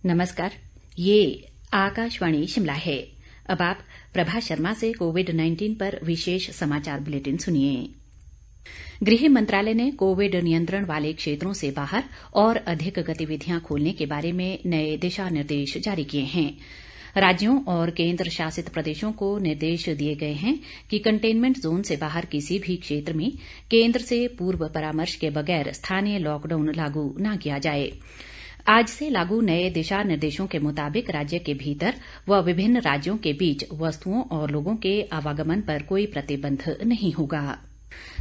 नमस्कार, ये आकाशवाणी शिमला है। अब आप प्रभा शर्मा से कोविड-19 पर विशेष समाचार बुलेटिन सुनिए। गृह मंत्रालय ने कोविड नियंत्रण वाले क्षेत्रों से बाहर और अधिक गतिविधियां खोलने के बारे में नए दिशा निर्देश जारी किए हैं। राज्यों और केंद्र शासित प्रदेशों को निर्देश दिए गए हैं कि कंटेनमेंट जोन से बाहर किसी भी क्षेत्र में केंद्र से पूर्व परामर्श के बगैर स्थानीय लॉकडाउन लागू न किया जाए। आज से लागू नए दिशा निर्देशों के मुताबिक राज्य के भीतर व विभिन्न राज्यों के बीच वस्तुओं और लोगों के आवागमन पर कोई प्रतिबंध नहीं होगा।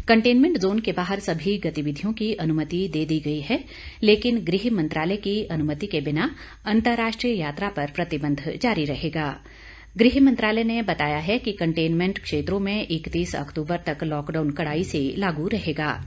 कंटेनमेंट जोन के बाहर सभी गतिविधियों की अनुमति दे दी गई है, लेकिन गृह मंत्रालय की अनुमति के बिना अंतर्राष्ट्रीय यात्रा पर प्रतिबंध जारी रहेगा। गृह मंत्रालय ने बताया है कि कंटेनमेंट क्षेत्रों में 31 अक्टूबर तक लॉकडाउन कड़ाई से लागू रहेगा।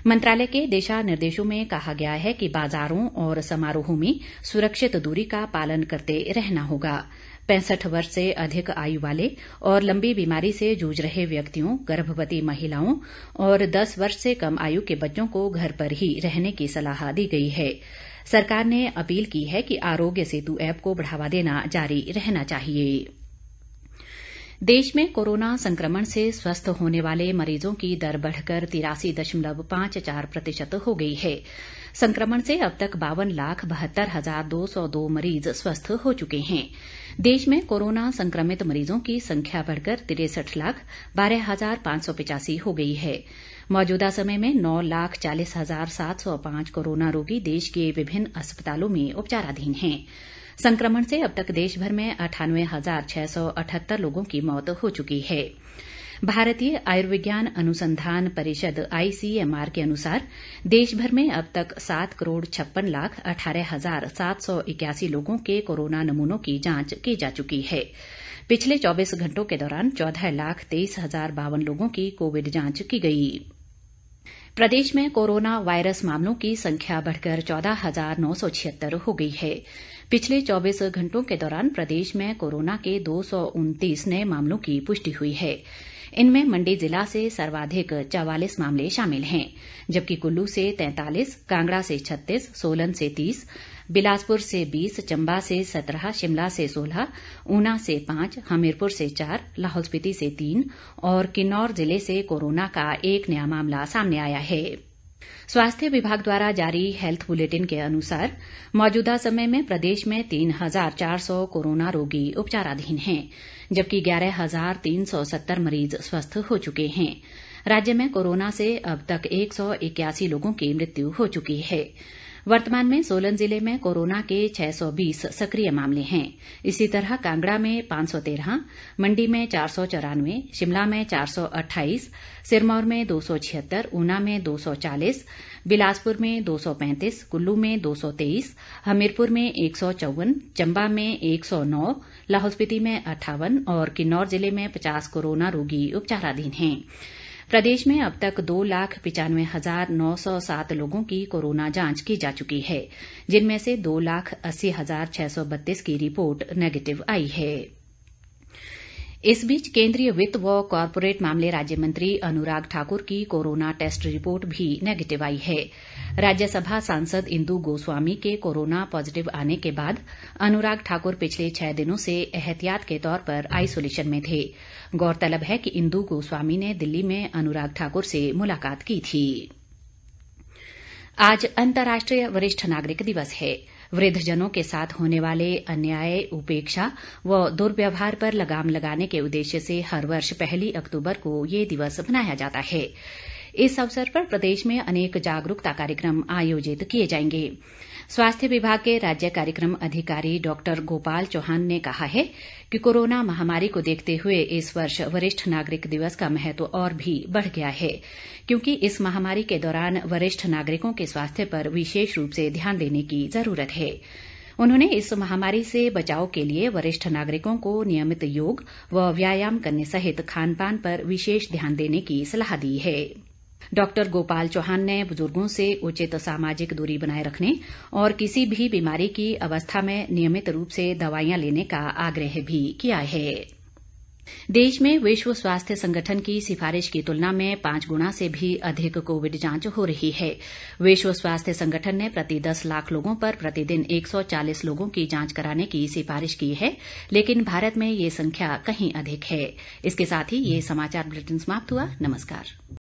मंत्रालय के दिशा निर्देशों में कहा गया है कि बाजारों और समारोहों में सुरक्षित दूरी का पालन करते रहना होगा। 65 वर्ष से अधिक आयु वाले और लंबी बीमारी से जूझ रहे व्यक्तियों, गर्भवती महिलाओं और 10 वर्ष से कम आयु के बच्चों को घर पर ही रहने की सलाह दी गई है। सरकार ने अपील की है कि आरोग्य सेतु ऐप को बढ़ावा देना जारी रहना चाहिए। देश में कोरोना संक्रमण से स्वस्थ होने वाले मरीजों की दर बढ़कर 83.54% हो गई है। संक्रमण से अब तक 52,72,202 मरीज स्वस्थ हो चुके हैं। देश में कोरोना संक्रमित मरीजों की संख्या बढ़कर 63,12,585 हो गई है। मौजूदा समय में 9,40,705 कोरोना रोगी देश के विभिन्न अस्पतालों में उपचाराधीन हैं। संक्रमण से अब तक देश भर में 98,678 लोगों की मौत हो चुकी है। भारतीय आयुर्विज्ञान अनुसंधान परिषद ICMR के अनुसार देश भर में अब तक 7,56,18,781 लोगों के कोरोना नमूनों की जांच की जा चुकी है। पिछले 24 घंटों के दौरान 14,23,052 लोगों की कोविड जांच की गई। प्रदेश में कोरोना वायरस मामलों की संख्या बढ़कर 14,976 हो गई है। पिछले 24 घंटों के दौरान प्रदेश में कोरोना के 229 नए मामलों की पुष्टि हुई है। इनमें मंडी जिला से सर्वाधिक 44 मामले शामिल हैं, जबकि कुल्लू से 43, कांगड़ा से 36, सोलन से 30, बिलासपुर से 20, चंबा से 17, शिमला से 16, ऊना से 5, हमीरपुर से 4, लाहौल स्पीति से 3 और किन्नौर जिले से कोरोना का एक नया मामला सामने आया है। स्वास्थ्य विभाग द्वारा जारी हेल्थ बुलेटिन के अनुसार मौजूदा समय में प्रदेश में 3,400 कोरोना रोगी उपचाराधीन हैं, जबकि 11,370 मरीज स्वस्थ हो चुके हैं। राज्य में कोरोना से अब तक 181 लोगों की मृत्यु हो चुकी है। वर्तमान में सोलन जिले में कोरोना के 620 सक्रिय मामले हैं। इसी तरह कांगड़ा में 513, मंडी में 494, शिमला में 428, सिरमौर में 276, ऊना में 240, बिलासपुर में 235, कुल्लू में 223, हमीरपुर में 154, चंबा में 109, लाहौल स्पीति में 58 और किन्नौर जिले में 50 कोरोना रोगी उपचाराधीन हैं। प्रदेश में अब तक 2,95,907 लोगों की कोरोना जांच की जा चुकी है, जिनमें से 2,80,632 की रिपोर्ट नेगेटिव आई है। इस बीच केंद्रीय वित्त व कॉरपोरेट मामले राज्य मंत्री अनुराग ठाकुर की कोरोना टेस्ट रिपोर्ट भी नेगेटिव आई है। राज्यसभा सांसद इंदु गोस्वामी के कोरोना पॉजिटिव आने के बाद अनुराग ठाकुर पिछले 6 दिनों से एहतियात के तौर पर आइसोलेशन में थे। गौरतलब है कि इंदु गोस्वामी ने दिल्ली में अनुराग ठाकुर से मुलाकात की थी। आज अंतर्राष्ट्रीय वरिष्ठ नागरिक दिवस है। वृद्धजनों के साथ होने वाले अन्याय, उपेक्षा व दुर्व्यवहार पर लगाम लगाने के उद्देश्य से हर वर्ष 1 अक्टूबर को ये दिवस मनाया जाता है। इस अवसर पर प्रदेश में अनेक जागरूकता कार्यक्रम आयोजित किए जाएंगे। स्वास्थ्य विभाग के राज्य कार्यक्रम अधिकारी डॉक्टर गोपाल चौहान ने कहा है कि कोरोना महामारी को देखते हुए इस वर्ष वरिष्ठ नागरिक दिवस का महत्व और भी बढ़ गया है, क्योंकि इस महामारी के दौरान वरिष्ठ नागरिकों के स्वास्थ्य पर विशेष रूप से ध्यान देने की जरूरत है। उन्होंने इस महामारी से बचाव के लिए वरिष्ठ नागरिकों को नियमित योग व व्यायाम करने सहित खानपान पर विशेष ध्यान देने की सलाह दी है। डॉक्टर गोपाल चौहान ने बुजुर्गों से उचित सामाजिक दूरी बनाए रखने और किसी भी बीमारी की अवस्था में नियमित रूप से दवाइयां लेने का आग्रह भी किया है। देश में विश्व स्वास्थ्य संगठन की सिफारिश की तुलना में 5 गुना से भी अधिक कोविड जांच हो रही है। विश्व स्वास्थ्य संगठन ने प्रति 10 लाख लोगों पर प्रतिदिन 140 लोगों की जांच कराने की सिफारिश की है, लेकिन भारत में ये संख्या कहीं अधिक है। इसके साथ ही ये समाचार बुलेटिन समाप्त हुआ। नमस्कार।